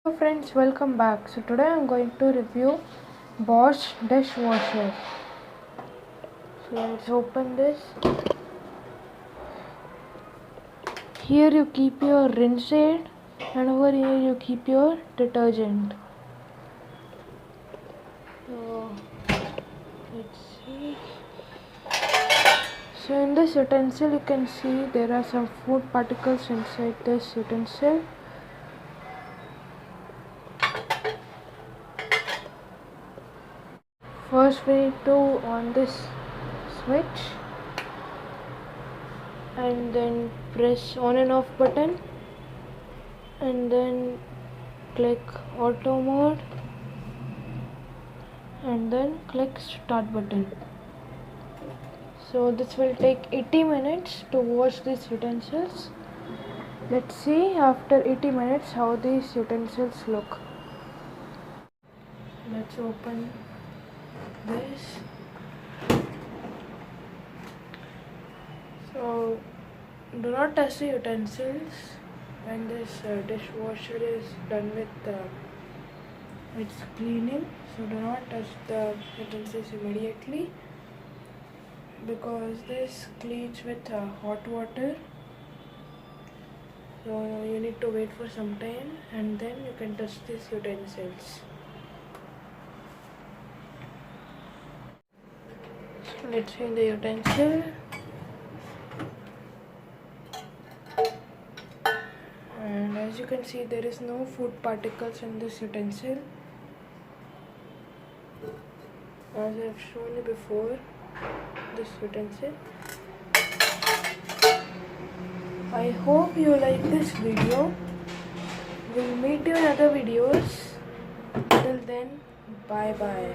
Hello friends, welcome back. So today I'm going to review Bosch Dishwasher. So let's open this. Here you keep your rinse aid and over here you keep your detergent. So let's see. So in this utensil you can see there are some food particles inside this utensil. First we need to on this switch and then press on and off button and then click auto mode and then click start button. So this will take 80 minutes to wash these utensils. Let's see after 80 minutes how these utensils look. Let's open this. So do not touch the utensils when this dishwasher is done with its cleaning. So do not touch the utensils immediately because this cleans with hot water. So you need to wait for some time and then you can touch these utensils. So let's see the utensil. And as you can see, there is no food particles in this utensil. As I have shown you before, this utensil. I hope you like this video. We'll meet you in other videos. Till then, bye bye.